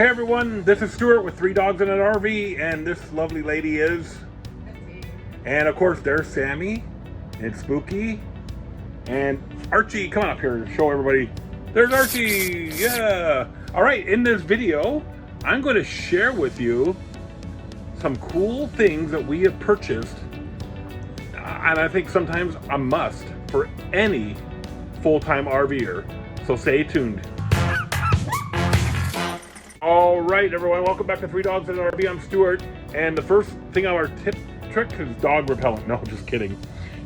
Hey everyone, this is Stuart with 3 Dogs in an RV, and this lovely lady is... And of course there's Sammy, and Spooky, and Archie. Come on up here and show everybody. There's Archie, yeah! Alright, in this video, I'm going to share with you some cool things that we have purchased, and I think sometimes a must for any full-time RVer. So stay tuned. All right, everyone, welcome back to 3 Dogs in an RV. I'm Stuart, and the first thing on our trick is dog repellent. No, just kidding.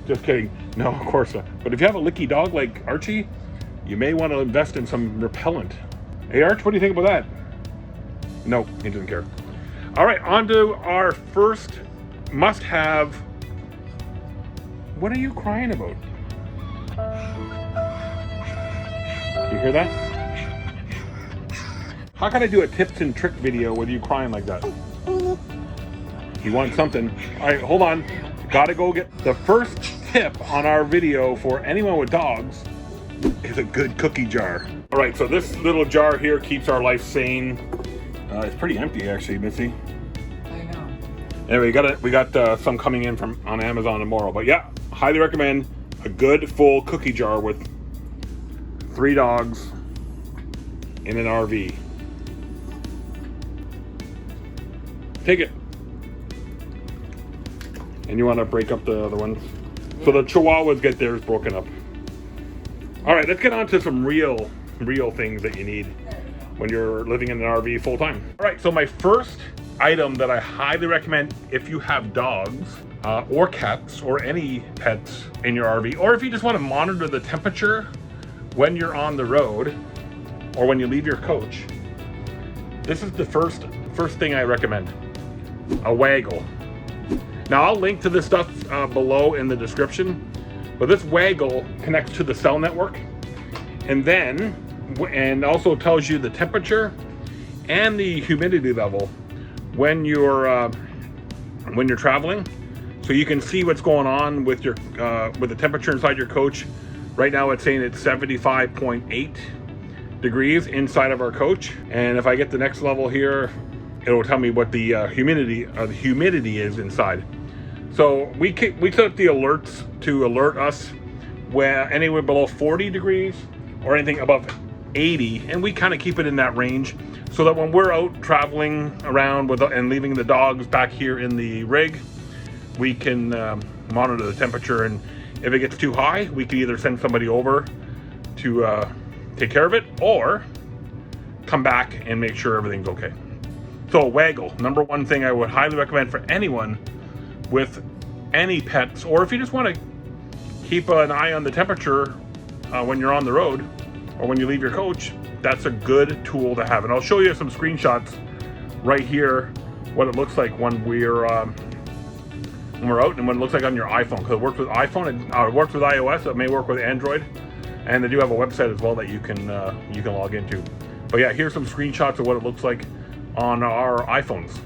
Just kidding. No, of course not. But if you have a licky dog like Archie, you may want to invest in some repellent. Hey, Arch, what do you think about that? No, he doesn't care. All right, on to our first must-have. What are you crying about? You hear that? How can I do a tips and trick video with you crying like that? You want something? All right, hold on. Gotta go get the first tip on our video for anyone with dogs is a good cookie jar. All right, so this little jar here keeps our life sane. It's pretty empty actually, Missy. I know. Anyway, we got some coming in from on Amazon tomorrow. But yeah, highly recommend a good full cookie jar with 3 dogs in an RV. Take it. And you want to break up the other ones. So the Chihuahuas get theirs broken up. All right, let's get on to some real things that you need when you're living in an RV full time. All right, so my first item that I highly recommend if you have dogs or cats or any pets in your RV, or if you just want to monitor the temperature when you're on the road or when you leave your coach, this is the first thing I recommend. A Waggle. Now I'll link to this stuff below in the description, but this Waggle connects to the cell network and also tells you the temperature and the humidity level when you're traveling, so you can see what's going on with your with the temperature inside your coach. Right now it's saying it's 75.8 degrees inside of our coach, and if I get the next level here, it'll tell me what the humidity is inside. So we set up the alerts to alert us where anywhere below 40 degrees or anything above 80, and we kind of keep it in that range so that when we're out traveling around and leaving the dogs back here in the rig, we can monitor the temperature, and if it gets too high, we can either send somebody over to take care of it or come back and make sure everything's okay. So Waggle, number one thing I would highly recommend for anyone with any pets, or if you just want to keep an eye on the temperature when you're on the road or when you leave your coach, that's a good tool to have. And I'll show you some screenshots right here, what it looks like when we're out and what it looks like on your iPhone, because it works with iPhone and it works with iOS. It may work with Android, and they do have a website as well that you can log into. But yeah, here's some screenshots of what it looks like on our iPhones.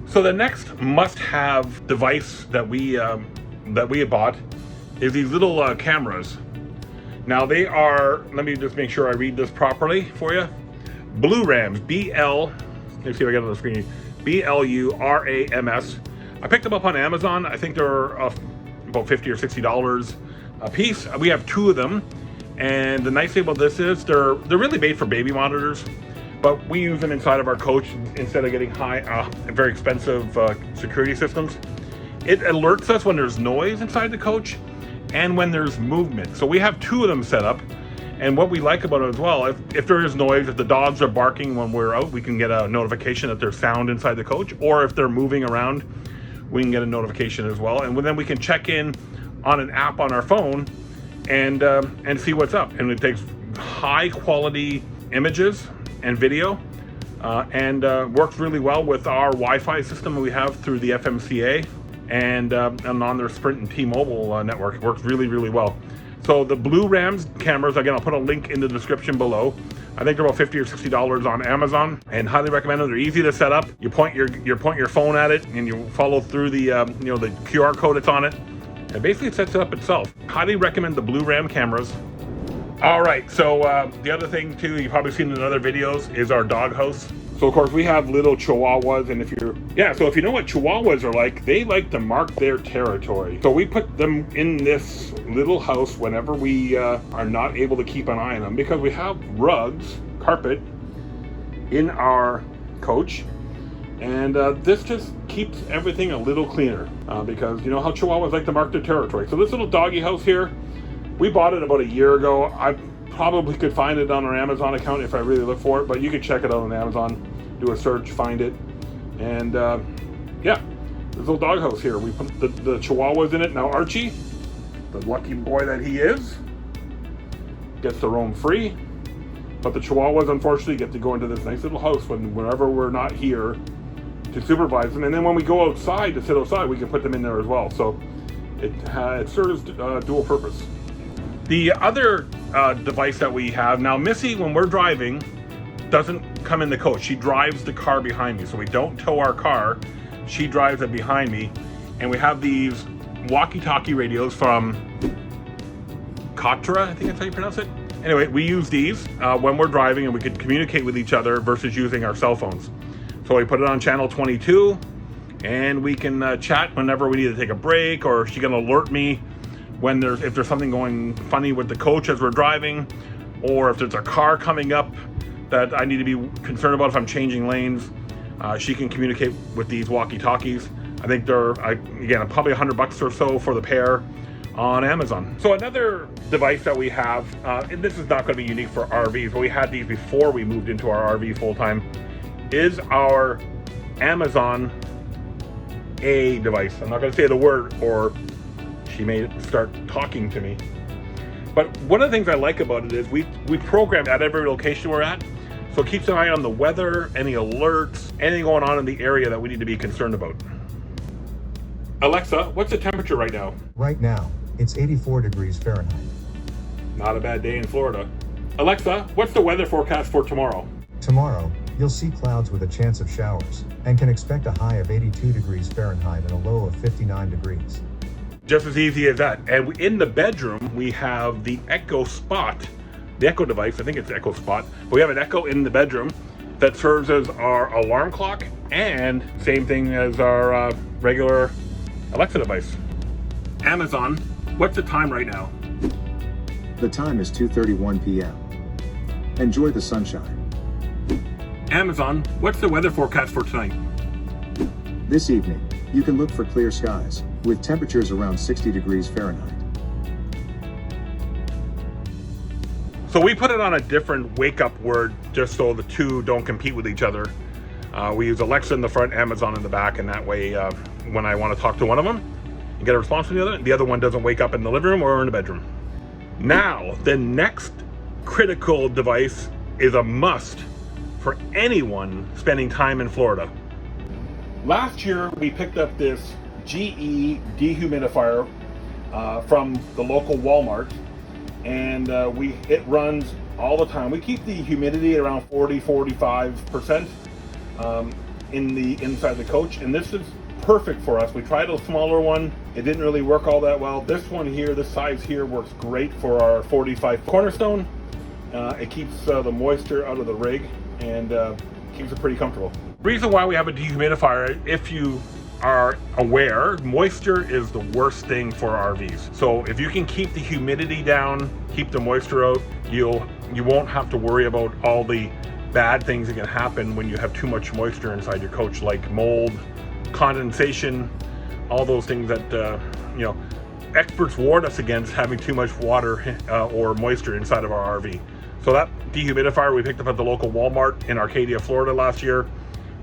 So the next must-have device that we bought is these little cameras. Now they are, let me just make sure I read this properly for you. Blurams, let me see if I get it on the screen. Blurams. I picked them up on Amazon. I think they're about $50 or $60 a piece. We have 2 of them, and the nice thing about this is they're really made for baby monitors. But we use them inside of our coach instead of getting very expensive security systems. It alerts us when there's noise inside the coach and when there's movement. So we have 2 of them set up. And what we like about it as well, if there is noise, if the dogs are barking when we're out, we can get a notification that there's sound inside the coach. Or if they're moving around, we can get a notification as well. And then we can check in on an app on our phone and see what's up. And it takes high quality images and video, and works really well with our Wi-Fi system we have through the FMCA and on their Sprint and T-Mobile network. It works really, really well. So the Blurams cameras, again, I'll put a link in the description below. I think they're about $50 or $60 on Amazon, and highly recommend them. They're easy to set up. You point your phone at it, and you follow through the the QR code that's on it, and basically it sets it up itself. Highly recommend the Blurams cameras. All right, so the other thing too, you've probably seen in other videos, is our dog house. So of course we have little Chihuahuas, and if you know what Chihuahuas are like, they like to mark their territory. So we put them in this little house whenever we are not able to keep an eye on them, because we have rugs, carpet in our coach, and this just keeps everything a little cleaner, because you know how Chihuahuas like to mark their territory. So this little doggy house here, we bought it about a year ago. I probably could find it on our Amazon account if I really look for it, but you can check it out on Amazon, do a search, find it. And yeah, this little dog house here, we put the Chihuahuas in it. Now Archie, the lucky boy that he is, gets to roam free, but the Chihuahuas unfortunately get to go into this nice little house whenever we're not here to supervise them. And then when we go outside to sit outside, we can put them in there as well. So it serves dual purpose. The other device that we have now, Missy, when we're driving, doesn't come in the coach. She drives the car behind me, so we don't tow our car. She drives it behind me, and we have these walkie-talkie radios from Cotre, I think that's how you pronounce it. Anyway, we use these when we're driving, and we can communicate with each other versus using our cell phones. So we put it on channel 22, and we can chat whenever we need to take a break, or she can alert me when if there's something going funny with the coach as we're driving, or if there's a car coming up that I need to be concerned about if I'm changing lanes. She can communicate with these walkie-talkies. I think they're, again, probably $100 or so for the pair on Amazon. So another device that we have, and this is not going to be unique for RVs, but we had these before we moved into our RV full-time, is our Amazon A device. I'm not going to say the word, or she may start talking to me. But one of the things I like about it is we program at every location we're at, so it keeps an eye on the weather, any alerts, anything going on in the area that we need to be concerned about. Alexa, what's the temperature right now? Right now, it's 84 degrees Fahrenheit. Not a bad day in Florida. Alexa, what's the weather forecast for tomorrow? Tomorrow, you'll see clouds with a chance of showers, and can expect a high of 82 degrees Fahrenheit and a low of 59 degrees. Just as easy as that. And in the bedroom, we have the Echo Spot, the Echo device. I think it's Echo Spot. But we have an Echo in the bedroom that serves as our alarm clock, and same thing as our regular Alexa device. Amazon, what's the time right now? The time is 2:31 p.m. Enjoy the sunshine. Amazon, what's the weather forecast for tonight? This evening, you can look for clear skies, with temperatures around 60 degrees Fahrenheit. So we put it on a different wake-up word just so the two don't compete with each other. We use Alexa in the front, Amazon in the back, and that way when I want to talk to one of them and get a response from the other one doesn't wake up in the living room or in the bedroom. Now, the next critical device is a must for anyone spending time in Florida. Last year, we picked up this GE dehumidifier from the local Walmart, and it runs all the time. We keep the humidity at around 40-45% in the inside the coach, and this is perfect for us. We tried a smaller one, it didn't really work all that well. This one here, this size here, works great for our 45 Cornerstone. It keeps the moisture out of the rig and keeps it pretty comfortable. Reason why we have a dehumidifier, if you are aware, moisture is the worst thing for RVs. So if you can keep the humidity down, keep the moisture out, you won't have to worry about all the bad things that can happen when you have too much moisture inside your coach, like mold, condensation, all those things that experts warn us against, having too much water or moisture inside of our RV. So that dehumidifier we picked up at the local Walmart in Arcadia, Florida last year,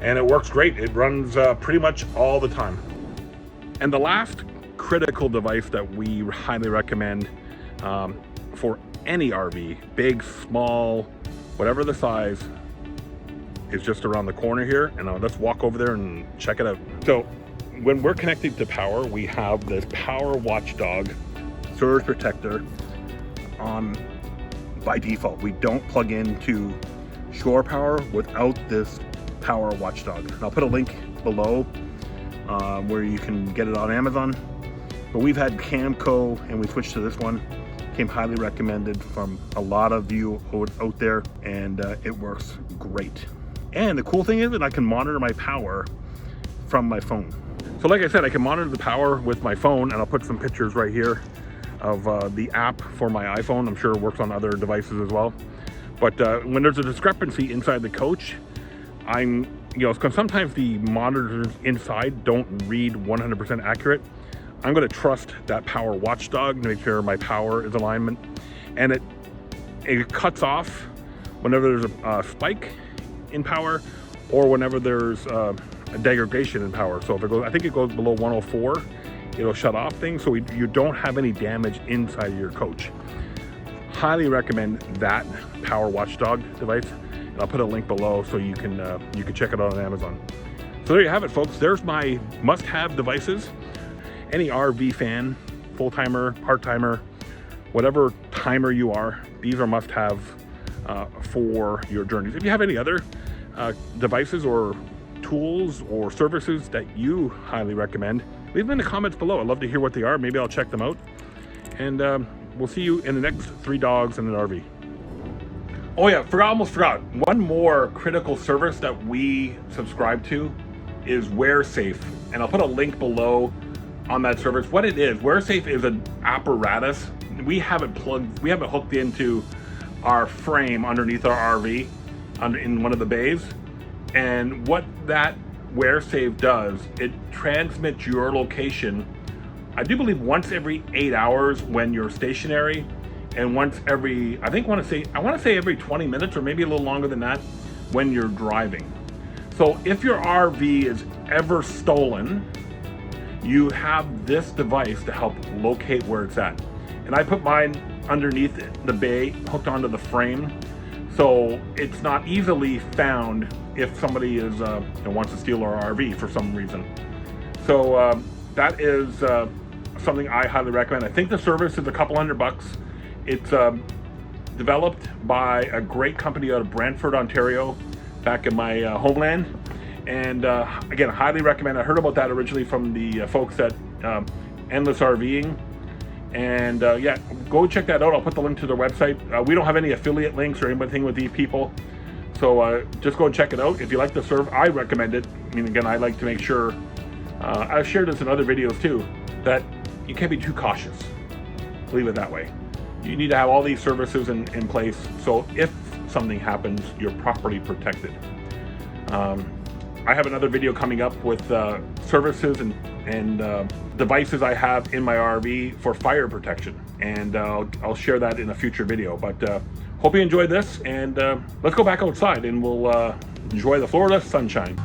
and it works great. It runs pretty much all the time. And the last critical device that we highly recommend for any RV, big, small, whatever the size, is just around the corner here. And let's walk over there and check it out. So when we're connected to power, we have this power Watchdog surge protector on by default. We don't plug into shore power without this power Watchdog. And I'll put a link below where you can get it on Amazon. But we've had Camco and we switched to this one, came highly recommended from a lot of you out there, and it works great. And the cool thing is that I can monitor my power from my phone. So like I said, I can monitor the power with my phone, and I'll put some pictures right here of the app for my iPhone. I'm sure it works on other devices as well. But when there's a discrepancy inside the coach, because sometimes the monitors inside don't read 100% accurate. I'm going to trust that power watchdog to make sure my power is alignment, and it cuts off whenever there's a spike in power, or whenever there's a degradation in power. So if it goes, I think it goes below 104, it'll shut off things, so you don't have any damage inside your coach. Highly recommend that power watchdog device, and I'll put a link below so you can check it out on Amazon. So there you have it, folks. There's my must-have devices. Any RV fan, full-timer, part-timer, whatever timer you are, these are must-have for your journeys. If you have any other devices or tools or services that you highly recommend, leave them in the comments below. I'd love to hear what they are. Maybe I'll check them out. And we'll see you in the next 3 dogs in an RV. Oh yeah, almost forgot. One more critical service that we subscribe to is WhereSafe. And I'll put a link below on that service. What it is, WhereSafe is an apparatus. We have it hooked into our frame underneath our RV, in one of the bays. And what that WhereSafe does, it transmits your location, I do believe once every 8 hours when you're stationary, and once every, I want to say every 20 minutes, or maybe a little longer than that, when you're driving. So if your RV is ever stolen, you have this device to help locate where it's at. And I put mine underneath the bay, hooked onto the frame, so it's not easily found if somebody is wants to steal our RV for some reason. So that is something I highly recommend. I think the service is a couple $100. It's developed by a great company out of Brantford, Ontario, back in my homeland. And again, highly recommend. I heard about that originally from the folks at Endless RVing. And yeah, go check that out. I'll put the link to their website. We don't have any affiliate links or anything with these people. So just go and check it out. If you like the service, I recommend it. I mean, again, I like to make sure, I've shared this in other videos too, that you can't be too cautious. Leave it that way. You need to have all these services in place, so if something happens, you're properly protected. I have another video coming up with services and devices I have in my RV for fire protection, and I'll share that in a future video. But hope you enjoyed this, and let's go back outside and we'll enjoy the Florida sunshine.